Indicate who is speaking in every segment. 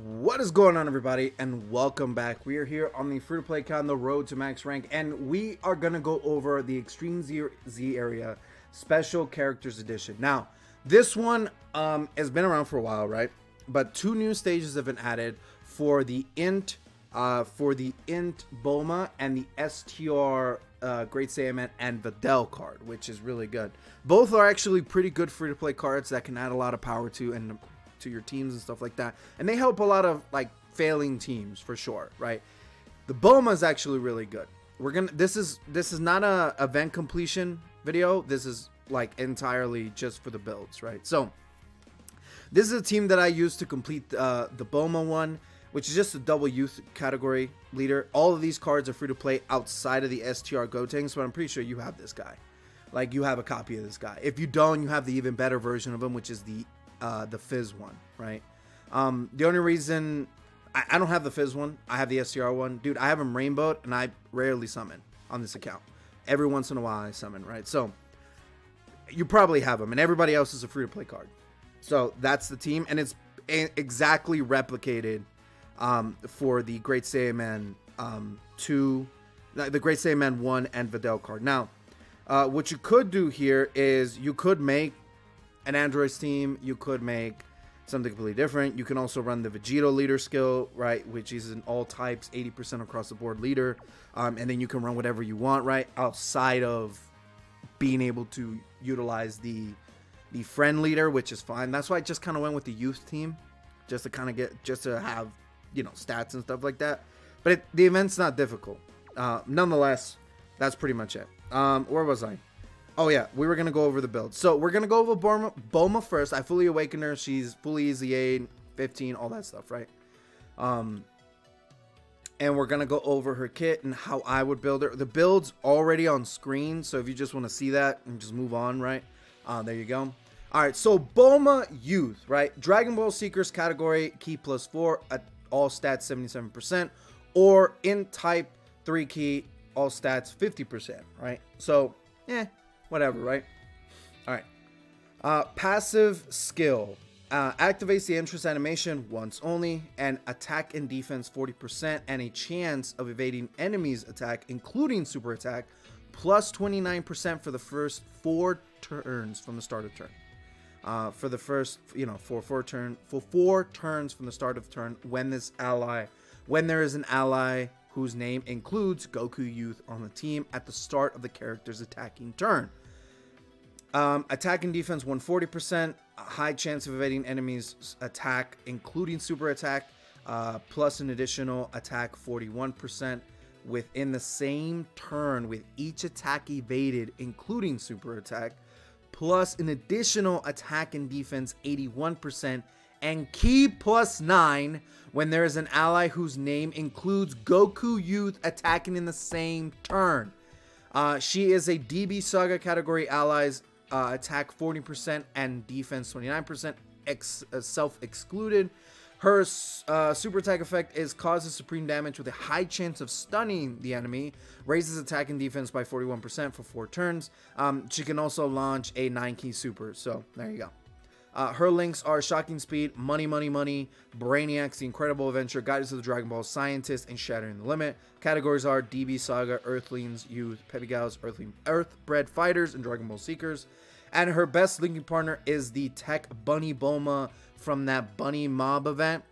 Speaker 1: What is going on, everybody, and welcome back. We are here on the free-to-play con, the road to max rank, and we are going to go over the Extreme Z area special characters edition. Now, this one has been around for a while, right? But two new stages have been added for the int Bulma and the STR Great Saiyaman and Videl card, which is really good. Both are actually pretty good free-to-play cards that can add a lot of power to your teams and stuff like that, and they help a lot of like failing teams for sure, right? The Bulma is actually really good. This is not a event completion video. This is like entirely just for the builds, right? So this is a team that I used to complete the Bulma one, which is just a double youth category leader. All of these cards are free to play outside of the STR Gotenks, but I'm pretty sure you have this guy. Like, you have a copy of this guy. If you don't, you have the even better version of him, which is the Fizz one, right? The only reason I don't have the Fizz one, I have the STR one. Dude, I have him rainbowed, and I rarely summon on this account. Every once in a while I summon, right? So you probably have him, and everybody else is a free-to-play card. So that's the team, and it's exactly replicated for the Great Saiyaman 2, the Great Saiyaman 1 and Videl card. Now, what you could do here is you could make an androids team. You could make something completely different. You can also run the Vegito leader skill, right, which is an all types 80% across the board leader, and then you can run whatever you want, right, outside of being able to utilize the friend leader, which is fine. That's why I just kind of went with the youth team, just to have, you know, stats and stuff like that. But the event's not difficult. Nonetheless, that's pretty much it. Where was I? Oh yeah, we were going to go over the build. So we're going to go over Bulma first. I fully awakened her. She's fully easy 8, 15, all that stuff, right? And we're going to go over her kit and how I would build her. The build's already on screen, so if you just want to see that and just move on, right? There you go. All right, so Bulma Youth, right? Dragon Ball Seekers category, key +4, at all stats 77%, or in type 3 key, all stats 50%, right? So, whatever, right? All right. Passive skill activates the interest animation once only, and attack and defense 40%, and a chance of evading enemies' attack, including super attack, plus 29% for the first 4 turns from the start of turn. For the first, for 4 turns from the start of turn, when there is an ally whose name includes Goku Youth on the team at the start of the character's attacking turn. Attack and defense 140%, a high chance of evading enemies' attack, including super attack, plus an additional attack 41% within the same turn with each attack evaded, including super attack, plus an additional attack and defense 81%, and key +9 when there is an ally whose name includes Goku Youth attacking in the same turn. She is a DB Saga category allies, attack 40% and defense 29%, self-excluded. Her super attack effect is causes supreme damage with a high chance of stunning the enemy, raises attack and defense by 41% for 4 turns. She can also launch a 9-key super, so there you go. Her links are Shocking Speed, Money, Money, Money, Brainiacs, The Incredible Adventure, Guidance of the Dragon Ball, Scientist, and Shattering the Limit. Categories are DB Saga, Earthlings, Youth, Peppy Gals, Earthbred Fighters, and Dragon Ball Seekers. And her best linking partner is the Tech Bunny Bulma from that Bunny Mob event.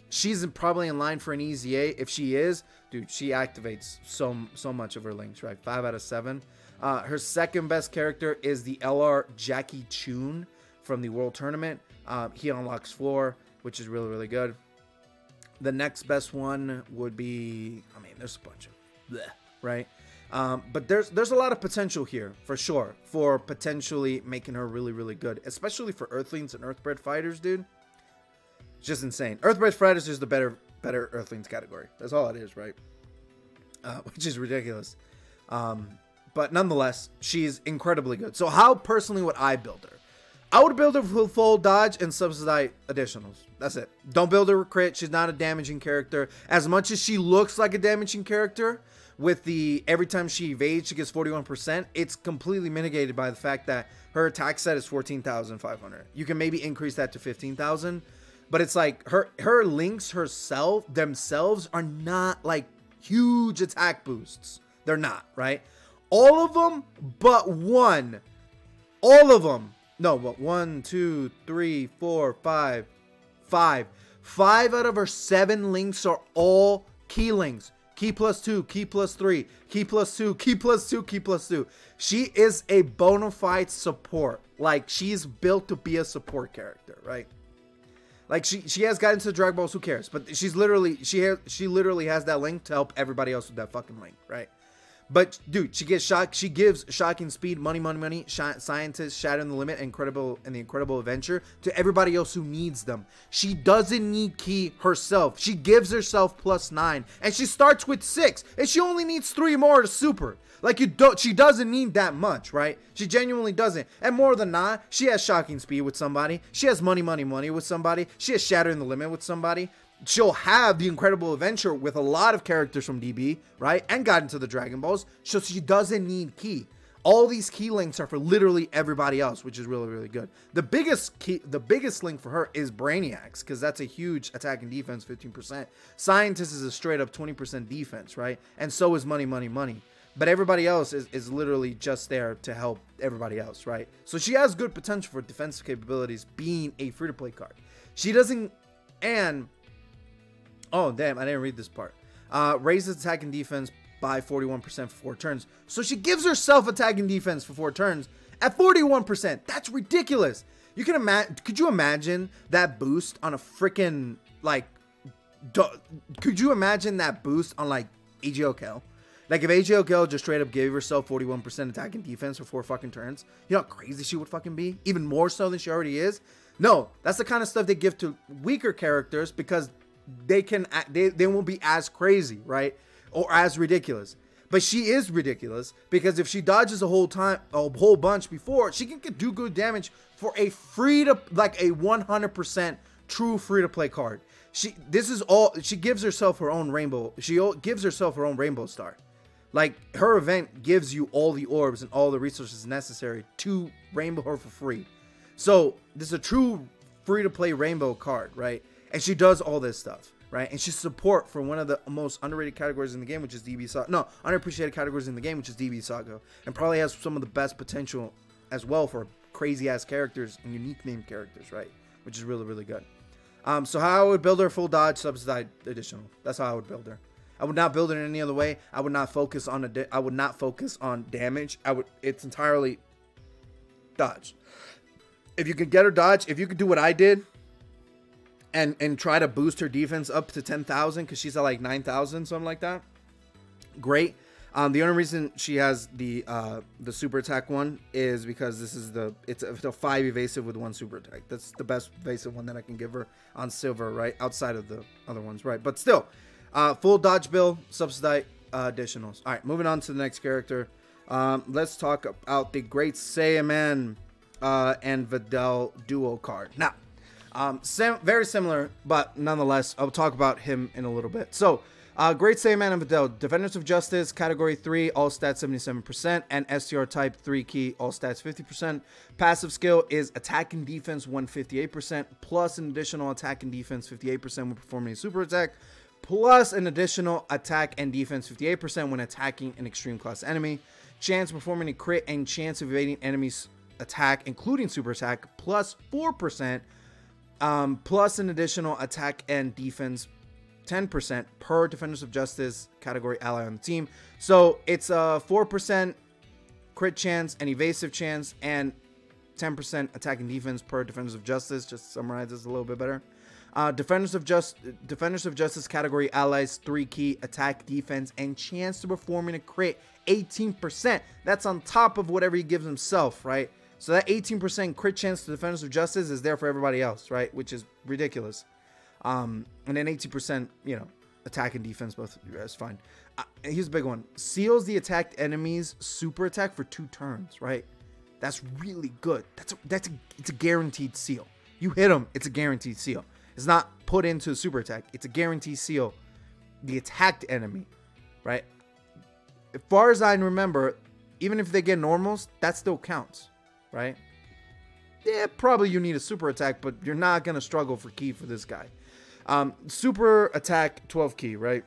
Speaker 1: She's probably in line for an easy 8. If she is, dude, she activates so much of her links, right? 5 out of 7. Her second best character is the LR Jackie Chun from the World Tournament. He unlocks floor, which is really, really good. The next best one would be, I mean, there's a bunch of bleh, right? But there's a lot of potential here, for sure, for potentially making her really, really good, especially for Earthlings and Earthbred Fighters, dude. It's just insane. Earthbred Fighters is the better Earthlings category. That's all it is, right? Which is ridiculous. But nonetheless, she's incredibly good. So how personally would I build her? I would build her with full dodge and subsidize additionals. That's it. Don't build her with crit. She's not a damaging character. As much as she looks like a damaging character, with the every time she evades, she gets 41%. It's completely mitigated by the fact that her attack set is 14,500. You can maybe increase that to 15,000. but it's like her links themselves are not like huge attack boosts. They're not, right? All of them but one. All of them. No, but 1, 2, 3, 4, 5. 5 out of her 7 links are all key links. Key +2, key +3, key +2, key +2, key +2. She is a bona fide support. Like, she's built to be a support character, right? Like, she has gotten to Dragon Balls, who cares? But she's literally, she literally has that link to help everybody else with that fucking link, right? But dude, she gives shocking speed, money, scientist, shattering the limit, and the incredible adventure to everybody else who needs them. She doesn't need key herself. She gives herself +9, and she starts with 6, and she only needs 3 more to super. Like, she doesn't need that much, right? She genuinely doesn't. And more than not, she has shocking speed with somebody. She has money with somebody. She has shattering the limit with somebody. She'll have the incredible adventure with a lot of characters from DB, right? And got into the Dragon Balls. So she doesn't need key. All these key links are for literally everybody else, which is really, really good. The biggest link for her is Brainiacs, because that's a huge attack and defense, 15%. Scientist is a straight up 20% defense, right? And so is money. But everybody else is literally just there to help everybody else, right? So she has good potential for defensive capabilities being a free-to-play card. She doesn't, and oh, damn, I didn't read this part. Raises attack and defense by 41% for 4 turns. So she gives herself attack and defense for 4 turns at 41%. That's ridiculous. You can imagine, could you imagine that boost on a freaking, like, could you imagine that boost on, like, AGOKL? Like, if AGOKL just straight up gave herself 41% attack and defense for 4 fucking turns, you know how crazy she would fucking be? Even more so than she already is? No, that's the kind of stuff they give to weaker characters because they won't be as crazy, right? Or as ridiculous. But she is ridiculous because if she dodges a whole bunch before, she can do good damage for a like a 100% true free-to-play card. She gives herself her own rainbow. She gives herself her own rainbow star. Like, her event gives you all the orbs and all the resources necessary to rainbow her for free. So this is a true free-to-play rainbow card, right? And she does all this stuff, right? And she's support for one of the most underrated categories in the game, which is DB Saga. No, underappreciated categories in the game, which is DB Saga. And probably has some of the best potential as well for crazy-ass characters and unique named characters, right? Which is really, really good. So how I would build her: full dodge, subsidized additional. That's how I would build her. I would not build it in any other way. I would not focus on damage. It's entirely dodge. If you could get her dodge, if you could do what I did, and try to boost her defense up to 10,000 because she's at like 9,000, something like that. Great. The only reason she has the super attack one is because it's a 5 evasive with 1 super attack. That's the best evasive one that I can give her on silver, right? Outside of the other ones, right? But still, full dodge build, subsidized additionals. All right, moving on to the next character. Let's talk about the Great Saiyaman and Videl duo card. Now, very similar, but nonetheless, I'll talk about him in a little bit. So, Great Saiyaman and Videl, Defenders of Justice, Category 3, all stats 77%, and STR Type 3 key, all stats 50%. Passive skill is attack and defense 158%, plus an additional attack and defense 58% when performing a super attack, plus an additional attack and defense 58% when attacking an extreme class enemy. Chance of performing a crit and chance of evading enemies' attack, including super attack, plus 4%. Plus an additional attack and defense 10% per Defenders of Justice category ally on the team. So it's a 4% crit chance and evasive chance and 10% attack and defense per Defenders of Justice. Just to summarize this a little bit better. Defenders of Justice category allies 3 key attack, defense, and chance to performing a crit 18%. That's on top of whatever he gives himself, right? So that 18% crit chance to Defenders of Justice is there for everybody else, right? Which is ridiculous. And then 18%, you know, attack and defense both. That's fine. Here's a big one. Seals the attacked enemy's super attack for 2 turns, right? That's really good. It's a guaranteed seal. You hit him, it's a guaranteed seal. It's not put into a super attack. It's a guaranteed seal. The attacked enemy, right? As far as I remember, even if they get normals, that still counts. Right? yeah, probably you need a super attack, but you're not going to struggle for ki for this guy. Super attack, 12 ki, right?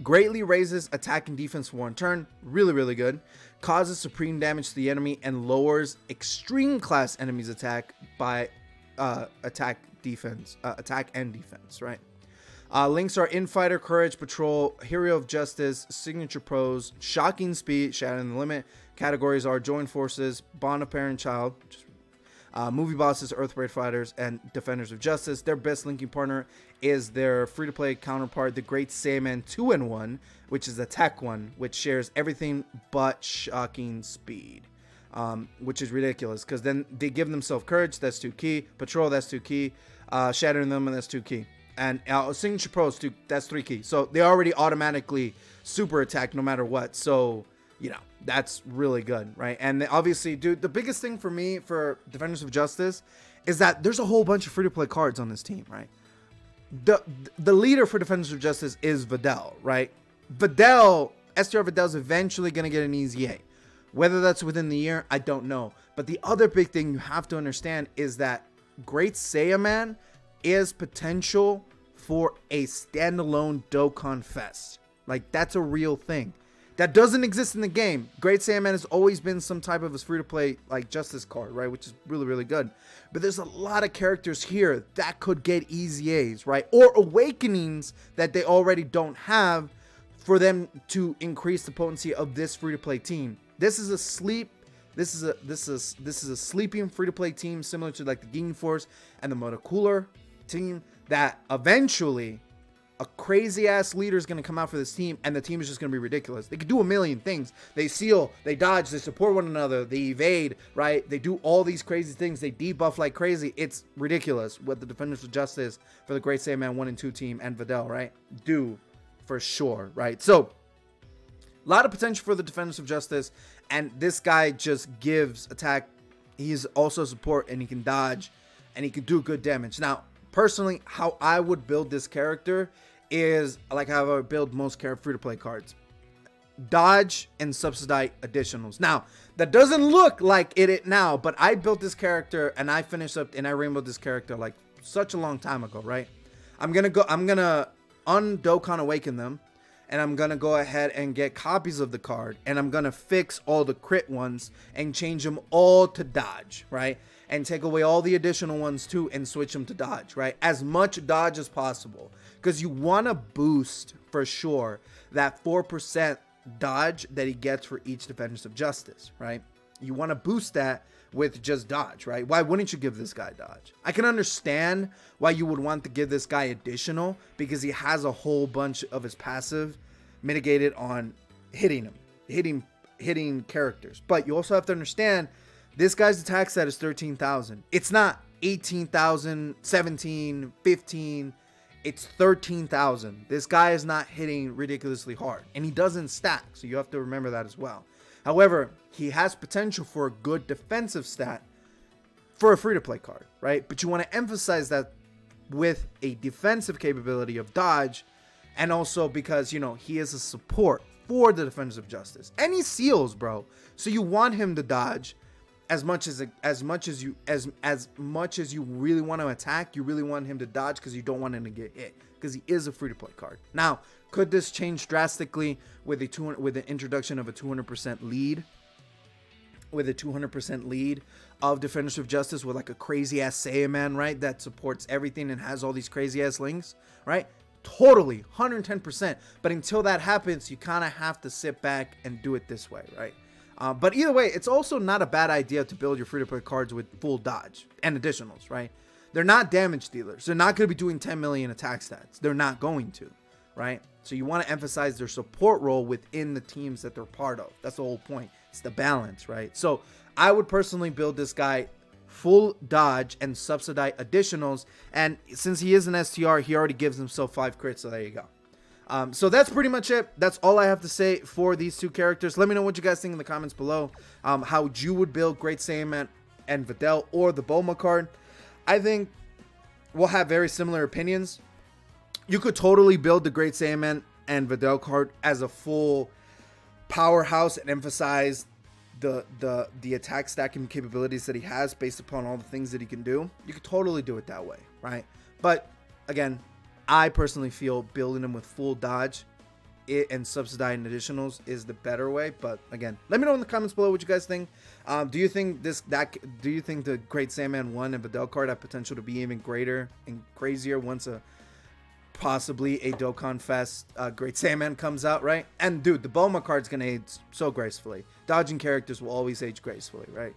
Speaker 1: Greatly raises attack and defense for 1 turn. Really, really good. Causes supreme damage to the enemy and lowers extreme class enemies attack by attack and defense, right? Links are Infighter, Courage, Patrol, Hero of Justice, Signature Pros, Shocking Speed, Shattering the Limit. Categories are Joined Forces, Bond of Parent Child, Movie Bosses, Earthblade Fighters, and Defenders of Justice. Their best linking partner is their free-to-play counterpart, the Great Saiyaman 2-in-1, which is the Tech one, which shares everything but Shocking Speed, which is ridiculous, because then they give themselves Courage, that's 2 ki, Patrol, that's 2 ki, Shattering them, and that's 2 ki. And Signature Pros, that's 3 ki. So they already automatically super attack no matter what. So, you know, that's really good, right? And obviously, dude, the biggest thing for me for Defenders of Justice is that there's a whole bunch of free-to-play cards on this team, right? The leader for Defenders of Justice is Videl, right? STR Videl's eventually going to get an easy A. Whether that's within the year, I don't know. But the other big thing you have to understand is that Great Saiyaman is potential for a standalone Dokkan Fest. Like, that's a real thing. That doesn't exist in the game. Great Saiyaman has always been some type of a free-to-play, like, Justice card, right? Which is really, really good. But there's a lot of characters here that could get easy A's, right? Or awakenings that they already don't have for them to increase the potency of this free-to-play team. This is a sleeping free-to-play team similar to like the Ginyu Force and the Monocooler team that eventually a crazy ass leader is going to come out for this team, and the team is just going to be ridiculous. They could do a million things. They seal, they dodge, they support one another, they evade, right? They do all these crazy things. They debuff like crazy. It's ridiculous what the Defenders of Justice for the Great Saiyaman 1 and 2 team and Videl, right? Do for sure, right? So a lot of potential for the Defenders of Justice, and this guy just gives attack. He's also support, and he can dodge, and he can do good damage. Now, personally, how I would build this character is like how I would build most free-to-play cards. Dodge and subsidize additionals. Now, that doesn't look like it now, but I built this character, and I finished up, and I rainbowed this character like such a long time ago, right? I'm gonna un-Dokkan Awaken them, and I'm gonna go ahead and get copies of the card, and I'm gonna fix all the crit ones and change them all to dodge, right? And take away all the additional ones too and switch them to dodge, right? As much dodge as possible, because you want to boost for sure that 4% dodge that he gets for each Defenders of Justice, right? You want to boost that with just dodge, right? Why wouldn't you give this guy dodge? I can understand why you would want to give this guy additional, because he has a whole bunch of his passive mitigated on hitting characters. But you also have to understand this guy's attack stat is 13,000. It's not 18,000, 17, 15. It's 13,000. This guy is not hitting ridiculously hard, and he doesn't stack, so you have to remember that as well. However, he has potential for a good defensive stat for a free-to-play card, right? But you want to emphasize that with a defensive capability of dodge, and also because, you know, he is a support for the Defenders of Justice, and he seals, bro. So you want him to dodge as much as you really want to attack. You really want him to dodge because you don't want him to get hit, because he is a free-to-play card. Now, could this change drastically with the introduction of a 200% lead? With a 200% lead of Defenders of Justice with like a crazy ass Saiyaman, right? That supports everything and has all these crazy ass links, right? Totally, 110%. But until that happens, you kind of have to sit back and do it this way, right? But either way, it's also not a bad idea to build your free-to-play cards with full dodge and additionals, right? They're not damage dealers. They're not going to be doing 10 million attack stats. They're not going to, right? So you want to emphasize their support role within the teams that they're part of. That's the whole point. It's the balance, right? So I would personally build this guy full dodge and subsidize additionals. And since he is an STR, he already gives himself 5 crits. So there you go. So that's pretty much it. That's all I have to say for these two characters. Let me know what you guys think in the comments below. How you would build Great Saiyaman and Videl or the Bulma card. I think we'll have very similar opinions. You could totally build the Great Saiyaman and Videl card as a full powerhouse and emphasize the attack stacking capabilities that he has based upon all the things that he can do, you could totally do it that way, right? But again, I personally feel building him with full dodge and subsidizing additionals is the better way. But again, let me know in the comments below what you guys think. Do you think the Great Saiyaman 1 and Videl card have potential to be even greater and crazier once possibly a Dokkan Fest Great Saiyaman comes out, right? And dude, the Bulma card's gonna age so gracefully. Dodging characters will always age gracefully, right?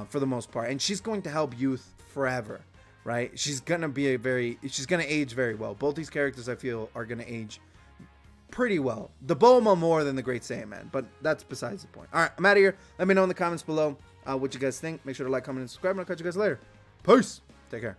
Speaker 1: For the most part, and she's going to help youth forever, right? She's gonna age very well. Both these characters, I feel, are gonna age pretty well. The Bulma more than the Great Saiyaman, but that's besides the point. All right, I'm out of here. Let me know in the comments below what you guys think. Make sure to like, comment, and subscribe, and I'll catch you guys later. Peace. Take care.